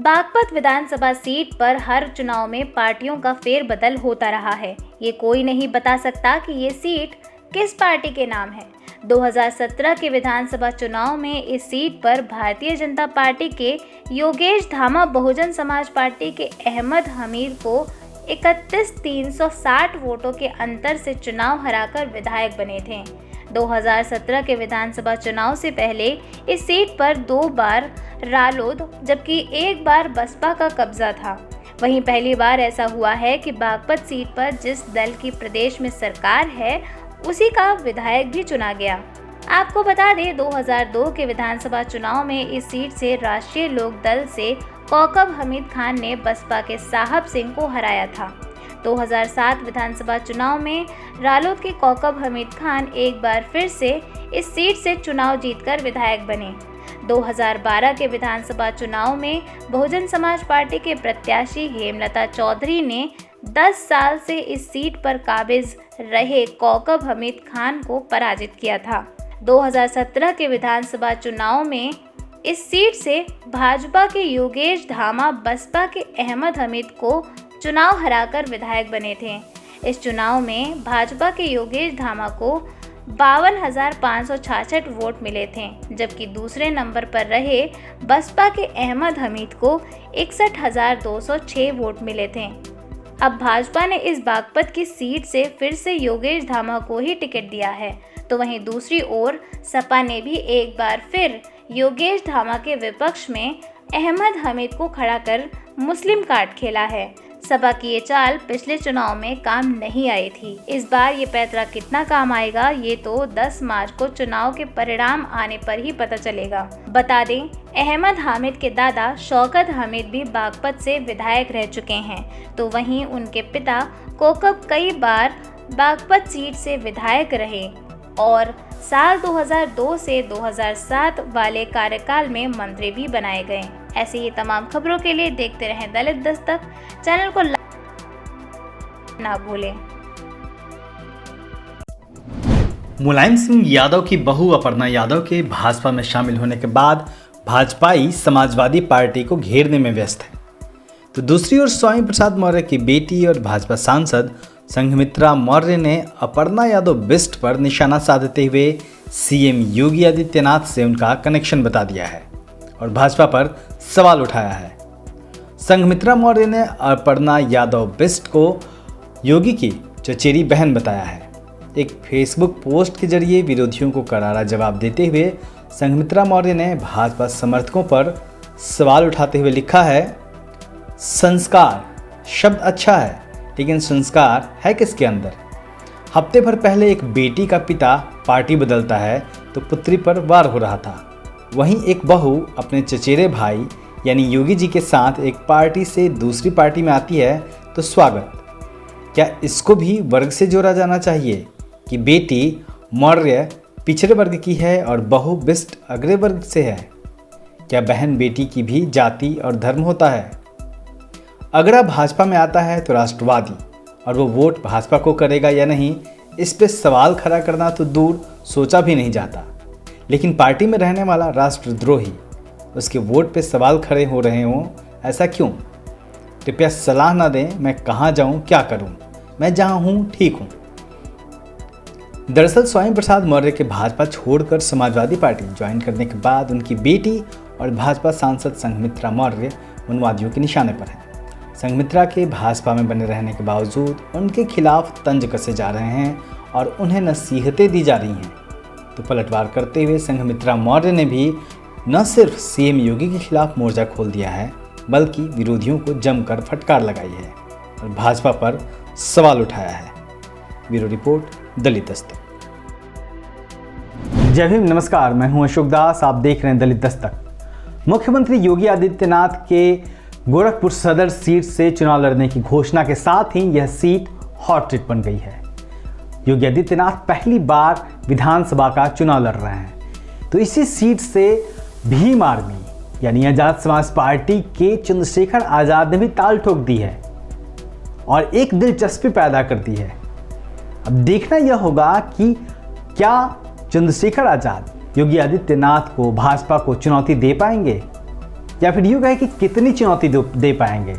बागपत विधानसभा seat पर हर चुनाव में पार्टियों का फेरबदल होता रहा है। ये कोई नहीं बता सकता कि ये सीट किस पार्टी के नाम है। 2017 के विधानसभा चुनाव में इस सीट पर भारतीय जनता पार्टी के योगेश धामा बहुजन समाज पार्टी के अहमद हमीद को 31,360 वोटों के अंतर से चुनाव हराकर विधायक बने थे। 2017 के विधानसभा चुनाव से पहले इस सीट पर 2 बार रालोद जबकि 1 बार बसपा का कब्जा था। वहीं पहली बार ऐसा हुआ है कि बागपत सीट पर जिस दल की प्रदेश में सरकार है उसी का विधायक भी चुना गया। आपको बता दें 2002 के विधानसभा चुनाव में इस सीट से राष्ट्रीय लोक दल से कौकब हमीद खान ने बसपा के साहब सिंह को हराया था। 2007 विधानसभा चुनाव में रालोद के कौकब हमीद खान एक बार फिर से इस सीट से चुनाव जीतकर विधायक बने। 2012 के विधानसभा चुनाव में बहुजन समाज पार्टी के प्रत्याशी हेमलता चौधरी ने 10 साल से इस सीट पर काबिज रहे कौकब हमीद खान को पराजित किया था। 2017 के विधानसभा चुनाव में इस सीट से भाजपा के योगेश धामा बसपा के अहमद हमीद को चुनाव हराकर विधायक बने थे। इस चुनाव में भाजपा के योगेश धामा को 52,566 वोट मिले थे, जबकि दूसरे नंबर पर रहे बसपा के अहमद हमीद को 61,206 वोट मिले थे। अब भाजपा ने इस बागपत की सीट से फिर से योगेश धामा को ही टिकट दिया है, तो वहीं दूसरी ओर सपा ने भी एक बार फिर योगेश धामा के विपक्ष में अहमद हमीद को खड़ा कर मुस्लिम कार्ड खेला है। सपा की ये चाल पिछले चुनाव में काम नहीं आई थी। इस बार ये पैंतरा कितना काम आएगा ये तो 10 मार्च को चुनाव के परिणाम आने पर ही पता चलेगा। बता दें अहमद हामिद के दादा शौकत हामिद भी बागपत से विधायक रह चुके हैं, तो वहीं उनके पिता कौकब कई बार बागपत सीट से विधायक रहे और साल 2002 से 2007 वाले कार्यकाल में मंत्री भी बनाए गए। ऐसे ही तमाम खबरों के लिए देखते रहें दलित दस्तक। चैनल को ना भूलें। मुलायम सिंह यादव की बहू अपर्णा यादव के भाजपा में शामिल होने के बाद भाजपाई समाजवादी पार्टी को घेरने में व्यस्त है, तो दूसरी ओर स्वामी प्रसाद मौर्य की बेटी और भाजपा सांसद संघमित्रा मौर्य ने अपर्णा यादव बिस्ट पर निशाना साधते हुए सीएम योगी आदित्यनाथ से उनका कनेक्शन बता दिया है और भाजपा पर सवाल उठाया है। संघमित्रा मौर्य ने अपर्णा यादव बिस्ट को योगी की चचेरी बहन बताया है। एक फेसबुक पोस्ट के जरिए विरोधियों को करारा जवाब देते हुए संघमित्रा मौर्य ने भाजपा समर्थकों पर सवाल उठाते हुए लिखा है, संस्कार शब्द अच्छा है लेकिन संस्कार है किसके अंदर। हफ्ते भर पहले एक बेटी का पिता पार्टी बदलता है तो पुत्री पर वार हो रहा था, वहीं एक बहू अपने चचेरे भाई यानी योगी जी के साथ एक पार्टी से दूसरी पार्टी में आती है तो स्वागत। क्या इसको भी वर्ग से जोड़ा जाना चाहिए कि बेटी मौर्य पिछड़े वर्ग की है और बहू बिस्ट अग्रे वर्ग से है? क्या बहन बेटी की भी जाति और धर्म होता है? अगर भाजपा में आता है तो राष्ट्रवादी और वो वोट भाजपा को करेगा या नहीं, इस पे सवाल खड़ा करना तो दूर सोचा भी नहीं जाता, लेकिन पार्टी में रहने वाला राष्ट्रद्रोही उसके वोट पे सवाल खड़े हो रहे हों, ऐसा क्यों? कृपया सलाह ना दें मैं कहाँ जाऊँ क्या करूँ, मैं जहाँ हूँ ठीक हूँ। दरअसल स्वामी प्रसाद मौर्य के भाजपा छोड़कर समाजवादी पार्टी ज्वाइन करने के बाद उनकी बेटी और भाजपा सांसद संघमित्रा मौर्य उन्मादियों के निशाने पर हैं। संघमित्रा के भाजपा में बने रहने के बावजूद उनके खिलाफ तंज कसे जा रहे हैं और उन्हें नसीहतें दी जा रही हैं, तो पलटवार करते हुए संघमित्रा मौर्य ने भी न सिर्फ सीएम योगी के खिलाफ मोर्चा खोल दिया है बल्कि विरोधियों को जमकर फटकार लगाई है और भाजपा पर सवाल उठाया है। ब्यूरो रिपोर्ट दलित दस्तक। जय भीम, नमस्कार, मैं हूं अशोक दास, आप देख रहे हैं दलित दस्तक। मुख्यमंत्री योगी आदित्यनाथ के गोरखपुर सदर सीट से चुनाव लड़ने की घोषणा के साथ ही यह सीट हॉट सीट बन गई है। योगी आदित्यनाथ पहली बार विधानसभा का चुनाव लड़ रहे हैं, तो इसी सीट से भीम आर्मी यानी आजाद समाज पार्टी के चंद्रशेखर आजाद ने भी ताल ठोक दी है और एक दिलचस्पी पैदा कर दी है। अब देखना यह होगा कि क्या चंद्रशेखर आजाद योगी आदित्यनाथ को भाजपा को चुनौती दे पाएंगे या फिर यूँ कहें कि कितनी चुनौती दे पाएंगे?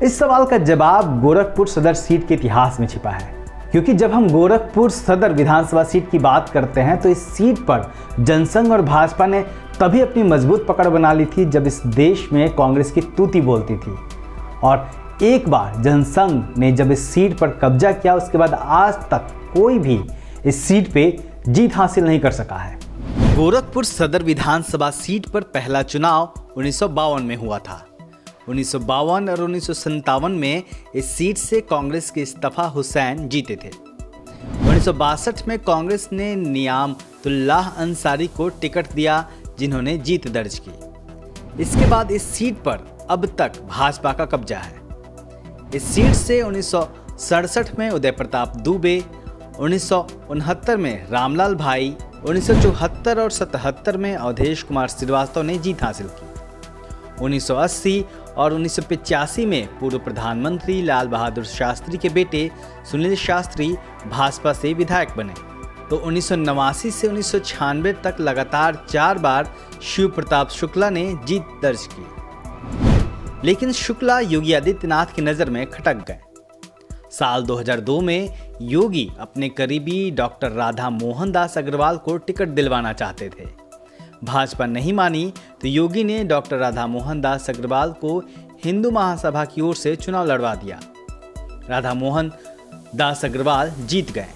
इस सवाल का जवाब गोरखपुर सदर सीट के इतिहास में छिपा है, क्योंकि जब हम गोरखपुर सदर विधानसभा सीट की बात करते हैं तो इस सीट पर जनसंघ और भाजपा ने तभी अपनी मजबूत पकड़ बना ली थी जब इस देश में कांग्रेस की तूती बोलती थी। और एक बार जनसंघ ने जब इस सीट पर कब्जा किया, उसके बाद आज तक कोई भी इस सीट पे जीत हासिल नहीं कर सका है। गोरखपुर सदर विधानसभा सीट पर पहला चुनाव 1952 में हुआ था। 1952 और 1957 में इस सीट से कांग्रेस के इस्तीफा हुसैन जीते थे। 1962 में कांग्रेस ने नियामतुल्लाह अंसारी को टिकट दिया, जिन्होंने जीत दर्ज की। इसके बाद इस सीट पर अब तक भाजपा का कब्जा है। इस सीट से 1967 में उदय प्रताप दुबे, 1969 में रामलाल भाई, 1974 और 77 में अवधेश कुमार श्रीवास्तव ने जीत हासिल की। 1980 और 1985 में पूर्व प्रधानमंत्री लाल बहादुर शास्त्री के बेटे सुनील शास्त्री भाजपा से विधायक बने, तो 1989 से 1996 तक लगातार 4 बार शिव प्रताप शुक्ला ने जीत दर्ज की। लेकिन शुक्ला योगी आदित्यनाथ की नज़र में खटक गए। साल 2002 में योगी अपने करीबी डॉक्टर राधा मोहन दास अग्रवाल को टिकट दिलवाना चाहते थे। भाजपा नहीं मानी तो योगी ने डॉक्टर राधा मोहन दास अग्रवाल को हिंदू महासभा की ओर से चुनाव लड़वा दिया। राधा मोहन दास अग्रवाल जीत गए,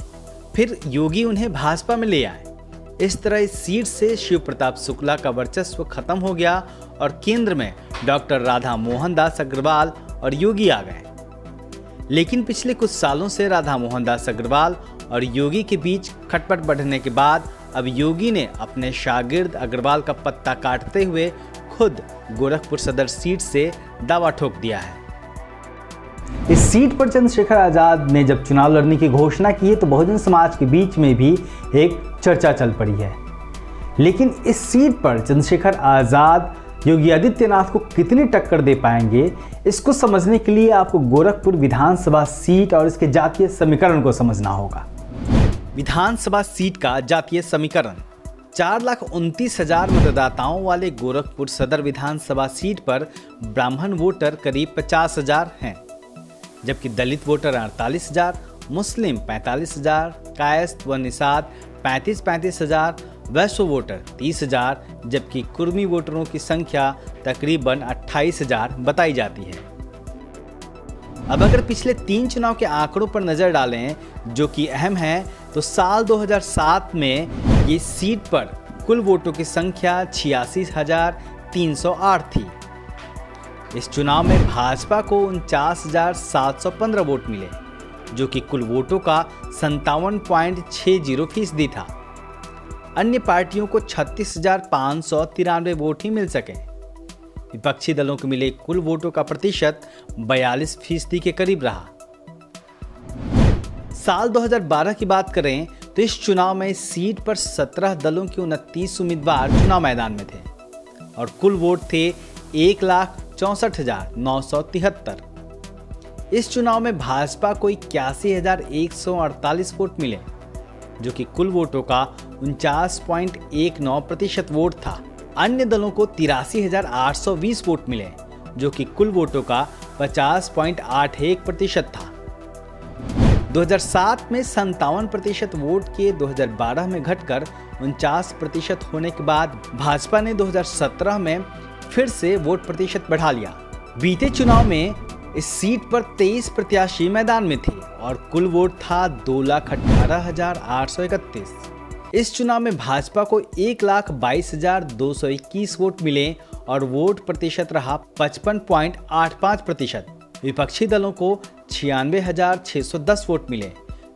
फिर योगी उन्हें भाजपा में ले आए। इस तरह इस सीट से शिव प्रताप शुक्ला का वर्चस्व खत्म हो गया और केंद्र में डॉक्टर राधा मोहन दास अग्रवाल और योगी आ गए। लेकिन पिछले कुछ सालों से राधा मोहन दास अग्रवाल और योगी के बीच खटपट बढ़ने के बाद अब योगी ने अपने शागिर्द अग्रवाल का पत्ता काटते हुए खुद गोरखपुर सदर सीट से दावा ठोक दिया है। इस सीट पर चंद्रशेखर आजाद ने जब चुनाव लड़ने की घोषणा की है तो बहुजन समाज के बीच में भी एक चर्चा चल पड़ी है। लेकिन इस सीट पर चंद्रशेखर आजाद योगी आदित्यनाथ को कितनी टक्कर दे पाएंगे, इसको समझने के लिए आपको गोरखपुर विधानसभा सीट और इसके जातीय समीकरण को समझना होगा। विधानसभा सीट का जातीय समीकरण 4,29,000 मतदाताओं वाले गोरखपुर सदर विधानसभा सीट पर ब्राह्मण वोटर करीब 50,000 हैं, जबकि दलित वोटर 48,000, मुस्लिम 45,000, कायस्थ व निषाद 35,000, वैश्य वोटर 30,000, जबकि कुर्मी वोटरों की संख्या तकरीबन 28,000 बताई जाती है। अब अगर पिछले 3 चुनाव के आंकड़ों पर नजर डालें जो कि अहम है, तो साल 2007 में ये सीट पर कुल वोटों की संख्या 86,308 थी। इस चुनाव में भाजपा को 49,715 वोट मिले, जो कि कुल वोटों का 57.60% था। अन्य पार्टियों को 36,593 वोट ही मिल सके। विपक्षी दलों को मिले कुल वोटों का प्रतिशत 42% के करीब रहा। साल 2012 की बात करें तो इस चुनाव में सीट पर 17 दलों के 29 उम्मीदवार चुनाव मैदान में थे और कुल वोट थे 1,64,973। इस चुनाव में भाजपा को 81,148 वोट मिले, जो कि कुल वोटों का 49.19% वोट था। अन्य दलों को 83,820 वोट मिले, जो कि कुल वोटों का 50.81% था। 2007 में 57% वोट के 2012 में घटकर 49% होने के बाद भाजपा ने 2017 में फिर से वोट प्रतिशत बढ़ा लिया। बीते चुनाव में इस सीट पर 23 प्रत्याशी मैदान में थे और कुल वोट था 2,18,831। इस चुनाव में भाजपा को 1,22,221 वोट मिले और वोट प्रतिशत रहा 55.85%। विपक्षी दलों को 96,610 वोट मिले,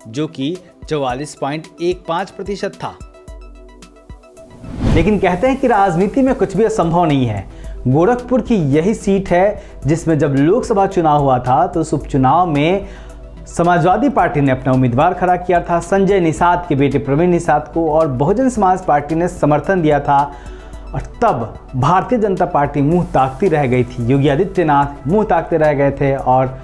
जो कि 44.15% था। लेकिन कहते हैं कि राजनीति में कुछ भी असंभव नहीं है। गोरखपुर की यही सीट है जिसमें जब लोकसभा चुनाव हुआ था तो उस उपचुनाव में समाजवादी पार्टी ने अपना उम्मीदवार खड़ा किया था संजय निषाद के बेटे प्रवीण निषाद को, और बहुजन समाज पार्टी ने समर्थन दिया था। और तब भारतीय जनता पार्टी मुंह ताकती रह गई थी, योगी आदित्यनाथ मुंह ताकते रह गए थे और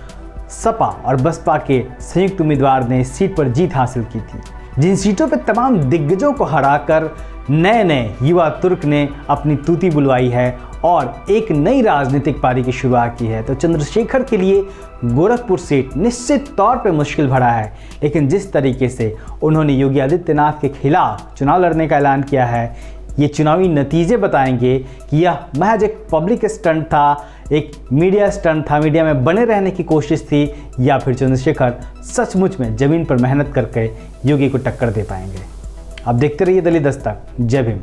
सपा और बसपा के संयुक्त उम्मीदवार ने इस सीट पर जीत हासिल की थी। जिन सीटों पर तमाम दिग्गजों को हराकर नए नए युवा तुर्क ने अपनी तूती बुलवाई है और एक नई राजनीतिक पारी की शुरुआत की है, तो चंद्रशेखर के लिए गोरखपुर सीट निश्चित तौर पे मुश्किल भरा है। लेकिन जिस तरीके से उन्होंने योगी आदित्यनाथ के खिलाफ चुनाव लड़ने का ऐलान किया है, ये चुनावी नतीजे बताएंगे कि यह महज एक पब्लिक स्टंट था, एक मीडिया स्टंट था, मीडिया में बने रहने की कोशिश थी, या फिर चंद्रशेखर सचमुच में ज़मीन पर मेहनत करके योगी को टक्कर दे पाएंगे। आप देखते रहिए दिल्ली दस्तक। जय भीम।